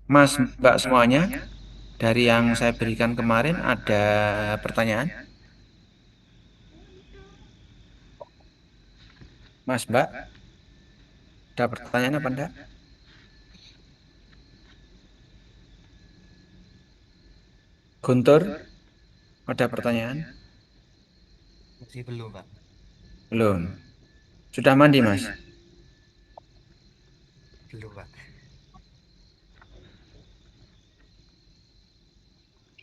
Mas, Mbak semuanya, dari yang saya berikan kemarin ada pertanyaan? Mas, Mbak, ada pertanyaan apa enggak? Guntur, ada pertanyaan? Masih belum, Pak. Belum. Sudah mandi, Mas? Belum, Pak.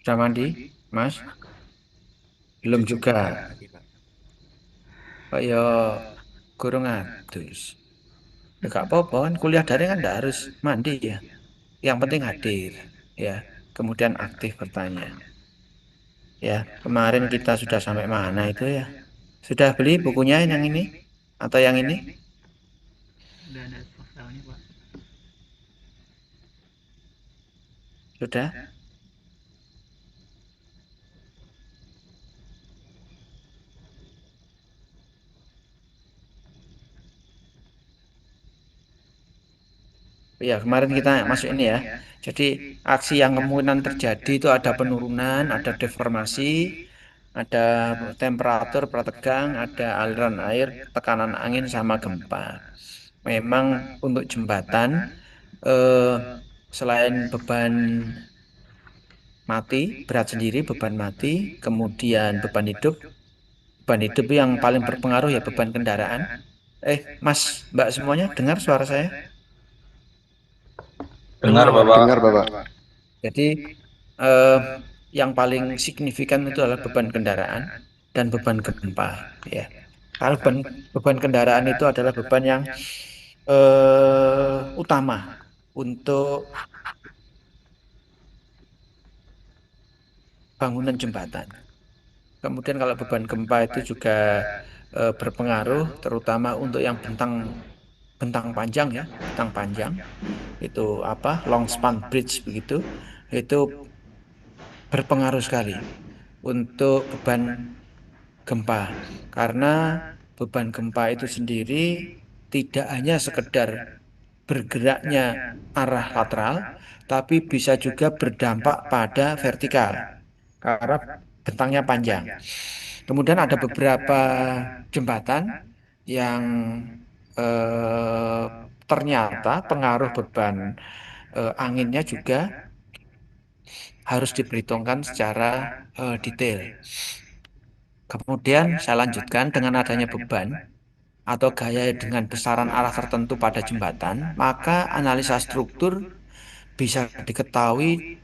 Sudah mandi, Mas? Belum Cucuk juga. bentar lagi, Pak. Oh ya, kurang atus. Ya, gak apa-apa kan kuliah daring kan enggak harus mandi ya. Yang penting hadir, ya. Kemudian aktif bertanya. Ya, kemarin kita sudah sampai mana itu ya? Sudah beli bukunya yang ini? Atau yang ini? Udah ada pasalnya, Pak. Sudah? Ya, kemarin kita masuk ini ya. Jadi aksi yang kemungkinan terjadi itu ada penurunan, ada deformasi, ada temperatur prategang, ada aliran air, tekanan angin sama gempa. Memang untuk jembatan eh, selain beban mati, berat sendiri beban mati, kemudian beban hidup yang paling berpengaruh ya beban kendaraan. Mas, Mbak semuanya dengar suara saya? Dengar, Bapak. Dengar, Bapak. Jadi eh, yang paling signifikan itu adalah beban kendaraan dan beban gempa. Ya, kalau beban kendaraan itu adalah beban yang utama untuk bangunan jembatan. Kemudian kalau beban gempa itu juga berpengaruh, terutama untuk yang bentang bentang panjang ya, bentang panjang itu apa long span bridge begitu, itu berpengaruh sekali untuk beban gempa karena beban gempa itu sendiri tidak hanya sekedar bergeraknya arah lateral, tapi bisa juga berdampak pada vertikal karena bentangnya panjang. Kemudian ada beberapa jembatan yang eh, ternyata pengaruh beban anginnya juga harus diperhitungkan secara detail. Kemudian saya lanjutkan dengan adanya beban atau gaya dengan besaran arah tertentu pada jembatan, maka analisa struktur bisa diketahui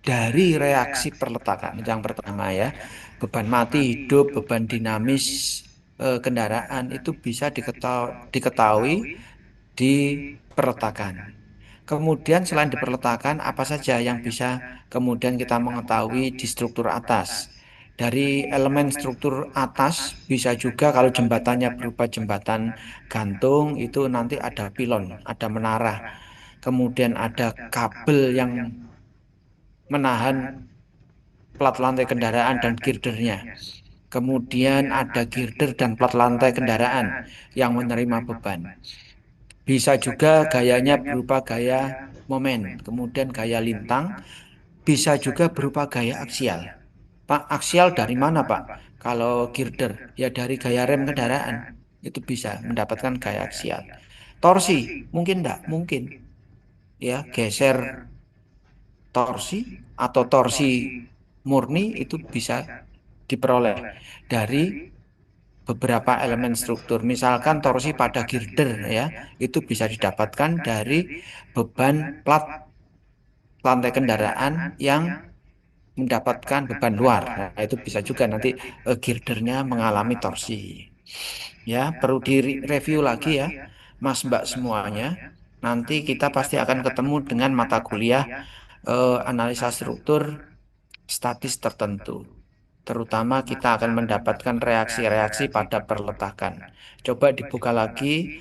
dari reaksi perletakan. Itu yang pertama ya, beban mati hidup, beban dinamis kendaraan itu bisa diketahui di perletakan. Kemudian selain di perletakan, apa saja yang bisa kemudian kita mengetahui di struktur atas. Dari elemen struktur atas bisa juga kalau jembatannya berupa jembatan gantung itu nanti ada pilon, ada menara. Kemudian ada kabel yang menahan plat lantai kendaraan dan girdernya. Kemudian ada girder dan plat lantai kendaraan yang menerima beban. Bisa juga gayanya berupa gaya momen, kemudian gaya lintang, bisa juga berupa gaya aksial. Pak, aksial dari mana, Pak? Kalau girder, ya dari gaya rem kendaraan. Itu bisa mendapatkan gaya aksial. Torsi, mungkin enggak? Mungkin. Ya, geser torsi atau torsi murni itu bisa diperoleh dari beberapa elemen struktur. Misalkan torsi pada girder ya, itu bisa didapatkan dari beban plat lantai kendaraan yang mendapatkan beban luar. Nah, itu bisa juga nanti girdernya mengalami torsi. Ya, perlu direview lagi ya, Mas Mbak semuanya. Nanti kita pasti akan ketemu dengan mata kuliah analisa struktur statis tertentu. Terutama kita akan mendapatkan reaksi-reaksi pada perletakan. Coba dibuka lagi,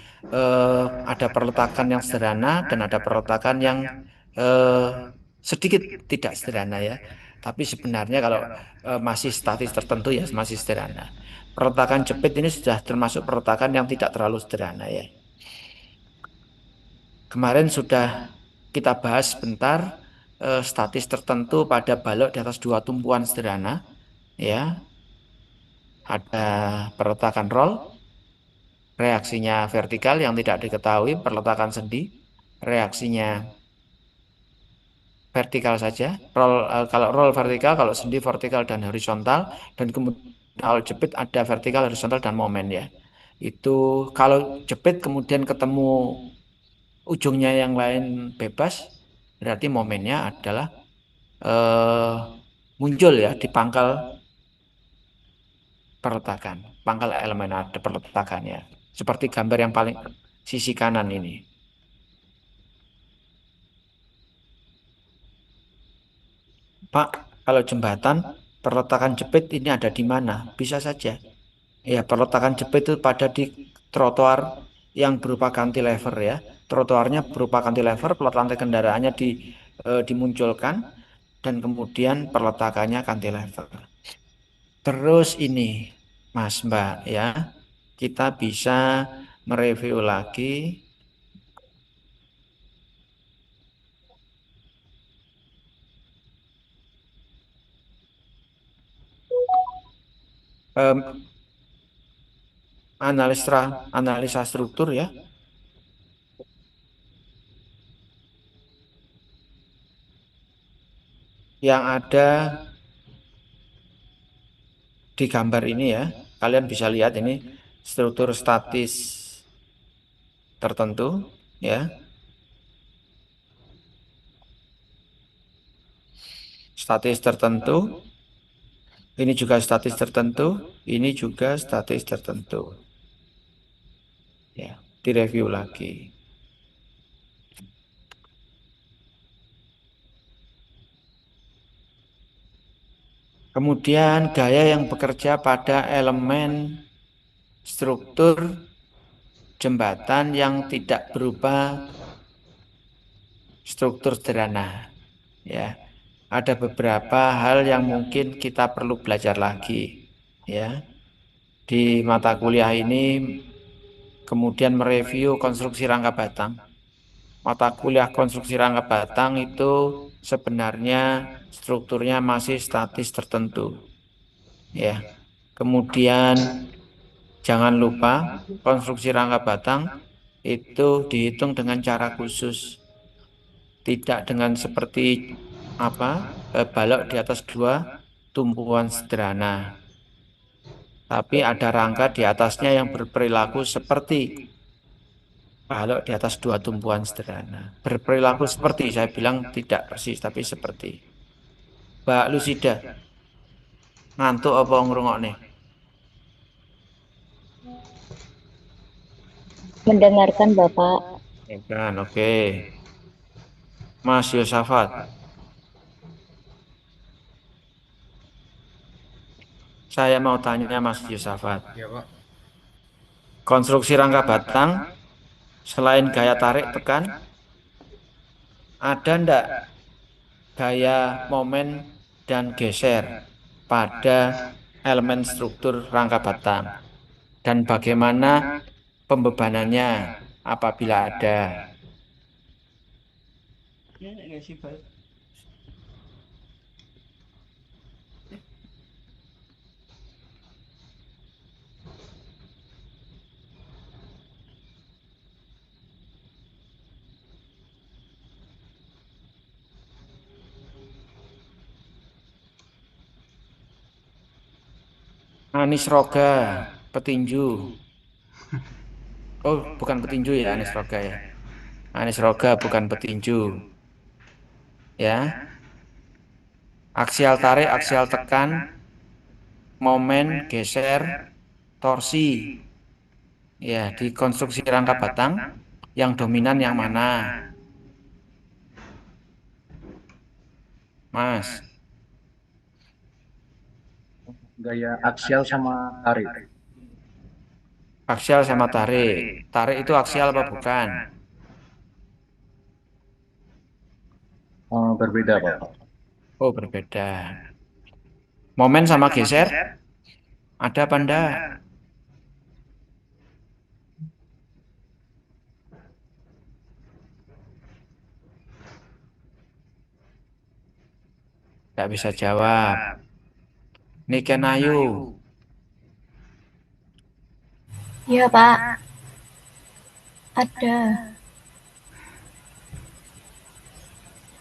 ada perletakan yang sederhana dan ada perletakan yang eh, sedikit tidak sederhana ya. Tapi sebenarnya kalau masih statis tertentu ya masih sederhana. Perletakan jepit ini sudah termasuk perletakan yang tidak terlalu sederhana ya. Kemarin sudah kita bahas sebentar statis tertentu pada balok di atas dua tumpuan sederhana. Ya, ada perletakan roll, reaksinya vertikal yang tidak diketahui, perletakan sendi, reaksinya vertikal saja. Kalau roll vertikal, kalau sendi vertikal dan horizontal, dan kemudian kalau jepit ada vertikal, horizontal dan momen ya. Itu kalau jepit kemudian ketemu ujungnya yang lain bebas, berarti momennya adalah eh, muncul ya di pangkal perletakan, pangkal elemen ada perletakannya. Seperti gambar yang paling sisi kanan ini. Pak, kalau jembatan, perletakan jepit ini ada di mana? Bisa saja. Ya, perletakan jepit itu pada di trotoar yang berupa cantilever ya. Trotoarnya berupa cantilever, plat lantai kendaraannya dimunculkan, dan kemudian perletakannya cantilever. Terus ini, Mas Mbak ya, kita bisa mereview lagi. em, analisa struktur ya, yang ada di gambar ini ya. Kalian bisa lihat ini struktur statis tertentu ya. Statis tertentu, ini juga statis tertentu, ini juga statis tertentu. Ya, direview lagi. Kemudian gaya yang bekerja pada elemen struktur jembatan yang tidak berupa struktur sederhana. Ya, ada beberapa hal yang mungkin kita perlu belajar lagi. Ya, di mata kuliah ini kemudian mereview konstruksi rangka batang. Mata kuliah konstruksi rangka batang itu sebenarnya strukturnya masih statis tertentu. Ya, kemudian jangan lupa konstruksi rangka batang itu dihitung dengan cara khusus, tidak dengan seperti apa balok di atas dua tumpuan sederhana, tapi ada rangka di atasnya yang berperilaku seperti balok di atas dua tumpuan sederhana. Berperilaku seperti, saya bilang tidak persis, tapi seperti. Mbak Lusida, ngantuk apa ngrungokne? Mendengarkan Bapak. Ya kan, oke. Mas Yosafat, saya mau tanya Mas Yosafat. Ya Pak. Konstruksi rangka batang, selain gaya tarik tekan, ada ndak gaya momen dan geser pada elemen struktur rangka batang? Dan bagaimana pembebanannya apabila ada? Anis Roga, petinju. Oh, bukan petinju ya, Anis Roga ya. Anis Roga bukan petinju. Ya, aksial tarik, aksial tekan, momen, geser, torsi. Ya, di konstruksi rangka batang, yang dominan yang mana, Mas? Gaya aksial sama tarik. Aksial sama tarik. Tarik itu aksial apa bukan? Berbeda, Pak. Oh, berbeda. Momen sama geser, ada apa enggak? Tidak bisa jawab. Niken Ayu. Iya, Pak. Ada.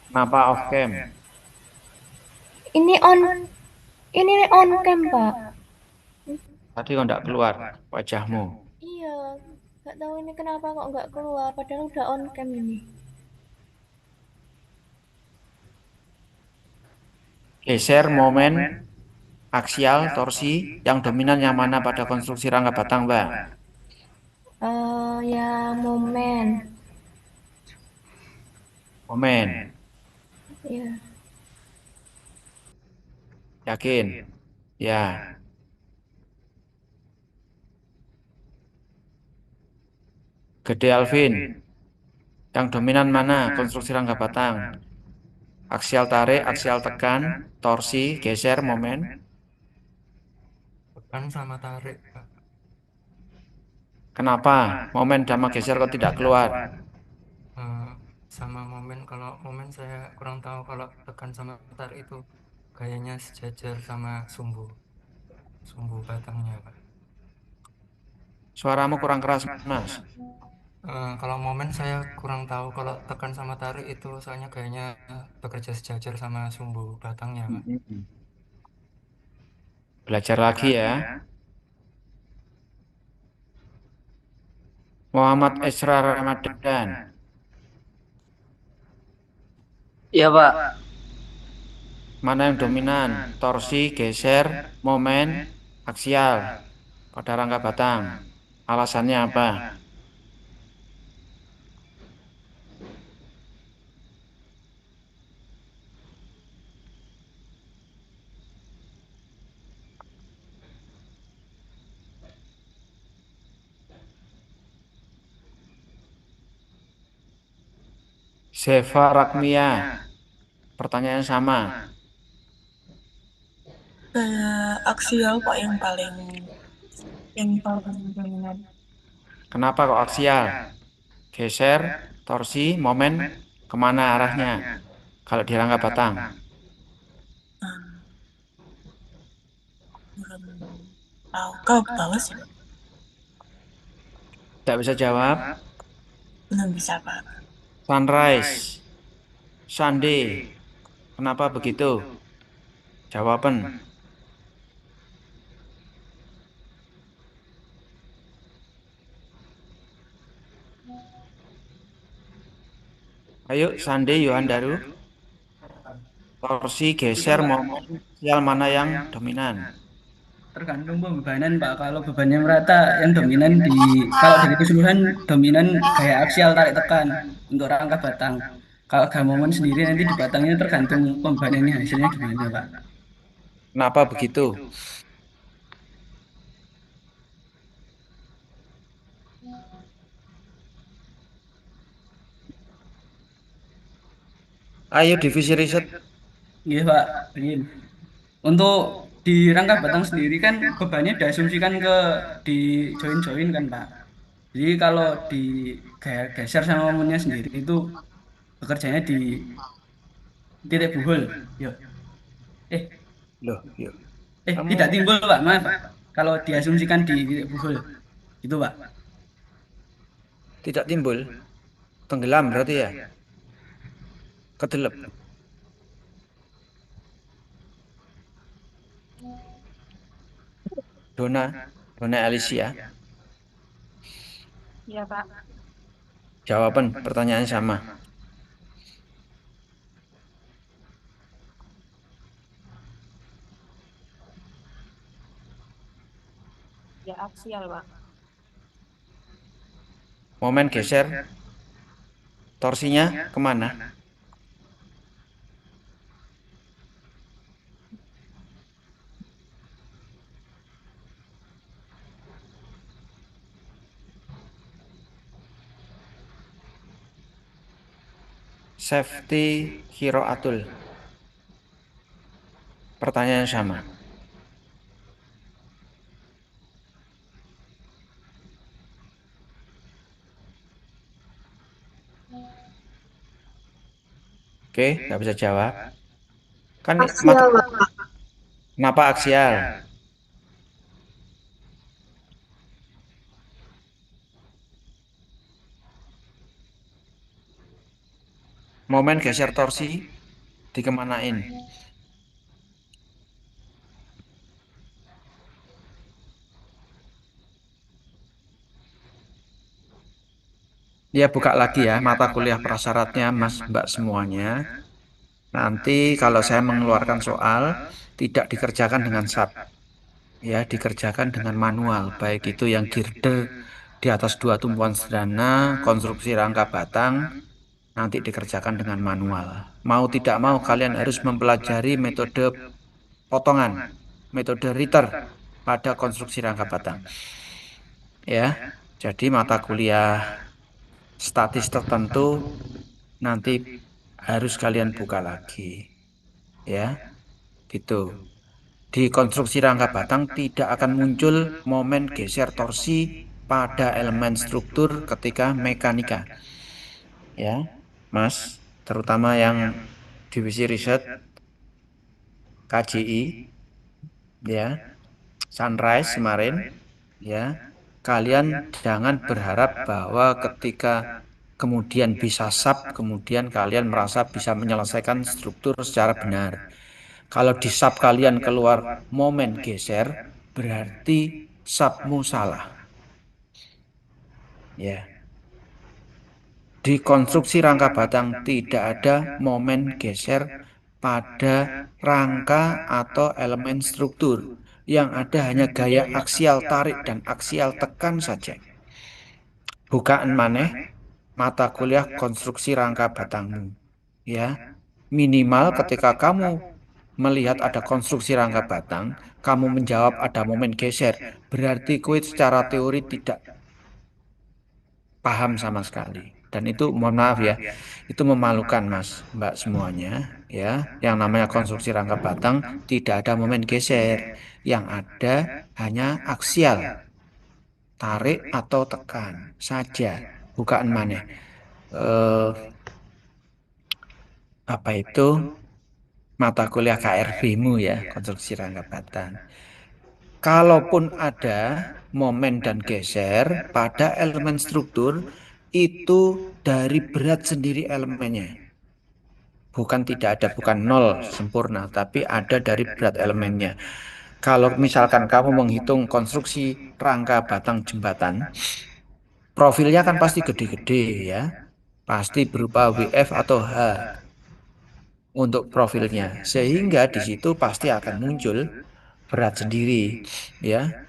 Kenapa off cam? Ini on cam, Pak. Tadi kok tidak keluar wajahmu. Iya, nggak tahu ini kenapa kok nggak keluar, padahal udah on cam ini. Geser momen aksial torsi yang dominan yang mana pada konstruksi rangka batang, Mbak? Ya momen. Momen. Ya, Yakin? Ya. Gede Alvin. Yang dominan mana konstruksi rangka batang? Aksial tarik, aksial tekan, torsi, geser, momen. Tekan sama tarik, Pak. Kenapa? Momen sama geser kok tidak keluar? Eh, sama momen, kalau momen saya kurang tahu, kalau tekan sama tarik itu gayanya sejajar sama sumbu batangnya, Pak. Suaramu kurang keras, Mas. Kalau momen saya kurang tahu, kalau tekan sama tarik itu soalnya gayanya bekerja sejajar sama sumbu batangnya, Pak. Belajar lagi ya. Muhammad Esra Ramadan. Iya, Pak. Mana yang dominan? Torsi, geser, momen, aksial pada rangka batang. Alasannya apa? Seva Rakmia. Pertanyaan sama. Aksial Pak yang paling dominan. Kenapa kok aksial? Geser, torsi, momen, kemana arahnya? Kalau di rangka batang. Belum tahu kau bawah sih, Tidak bisa jawab. belum bisa Pak. Sunrise, Sunday. Kenapa begitu? Jawaban. Ayo, Sunday Yohandaru. Torsi, geser, momen, aksial mana yang dominan? Tergantung pembebanan Pak. Kalau bebannya merata, yang dominan kalau dari keseluruhan dominan gaya aksial tarik tekan untuk rangka batang. Kalau gamongan sendiri nanti di batangnya tergantung pembebanannya hasilnya gimana Pak. Kenapa begitu? Ayo divisi riset. Iya Pak. Begini. Untuk di rangka batang sendiri kan bebannya diasumsikan di join-join kan Pak. Jadi kalau di geser sama momennya sendiri itu bekerjanya di titik buhul. Yuk. Eh, Loh, yuk. Kamu tidak timbul Pak, maaf Pak. Kalau diasumsikan di titik buhul. Itu Pak. tidak timbul. Tenggelam berarti ya? Kedelep. Dona Alicia. Iya Pak. Jawaban pertanyaan sama. Ya aksial Pak. Momen geser, torsinya kemana? Safety Hero Atul. Pertanyaan sama. Oke, nggak bisa jawab. Kan Aksial, Pak. kenapa aksial? Momen geser torsi dikemanain? Ya buka lagi ya mata kuliah prasyaratnya Mas Mbak semuanya. Nanti kalau saya mengeluarkan soal tidak dikerjakan dengan SAP, ya dikerjakan dengan manual, baik itu yang girder di atas dua tumpuan sederhana, konstruksi rangka batang, nanti dikerjakan dengan manual. Mau tidak mau kalian harus mempelajari metode potongan, metode Ritter pada konstruksi rangka batang. Ya, jadi mata kuliah statis tertentu nanti harus kalian buka lagi. Ya, gitu. Di konstruksi rangka batang tidak akan muncul momen geser torsi pada elemen struktur ketika mekanika. Ya, Mas, terutama yang divisi riset KJI, ya, Sunrise kemarin, ya, kalian jangan berharap bahwa ketika kemudian bisa SAP, kemudian kalian merasa bisa menyelesaikan struktur secara benar. Kalau di SAP kalian keluar momen geser, berarti SAP-mu salah. Ya. Di konstruksi rangka batang tidak ada momen geser pada rangka atau elemen struktur. Yang ada hanya gaya aksial tarik dan aksial tekan saja. Bukaan maneh mata kuliah konstruksi rangka batangmu. Ya, minimal ketika kamu melihat ada konstruksi rangka batang, kamu menjawab ada momen geser, berarti kue secara teori tidak paham sama sekali. Dan itu mohon maaf ya, itu memalukan Mas, Mbak semuanya, ya. Yang namanya konstruksi rangka batang tidak ada momen geser, yang ada hanya aksial, tarik atau tekan saja, bukan maneh. Apa itu mata kuliah KRB-mu ya, konstruksi rangka batang. Kalaupun ada momen dan geser pada elemen struktur, itu dari berat sendiri elemennya. Bukan tidak ada, bukan nol sempurna, tapi ada dari berat elemennya. Kalau misalkan kamu menghitung konstruksi rangka batang jembatan, profilnya kan pasti gede-gede ya. Pasti berupa WF atau H untuk profilnya. Sehingga di situ pasti akan muncul berat sendiri ya.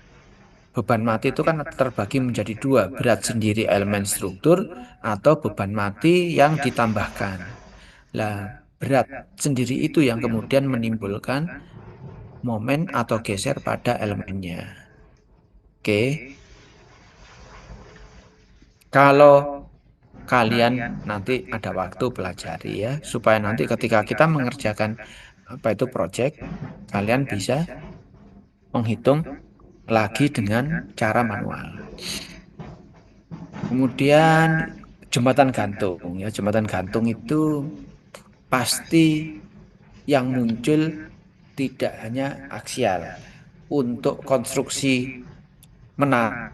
Beban mati itu kan terbagi menjadi dua, berat sendiri elemen struktur atau beban mati yang ditambahkan. Nah, berat sendiri itu yang kemudian menimbulkan momen atau geser pada elemennya. Oke. Kalau kalian nanti ada waktu pelajari ya, supaya nanti ketika kita mengerjakan apa itu project, kalian bisa menghitung lagi dengan cara manual. Kemudian jembatan gantung ya, jembatan gantung itu pasti yang muncul tidak hanya aksial. Untuk konstruksi menarik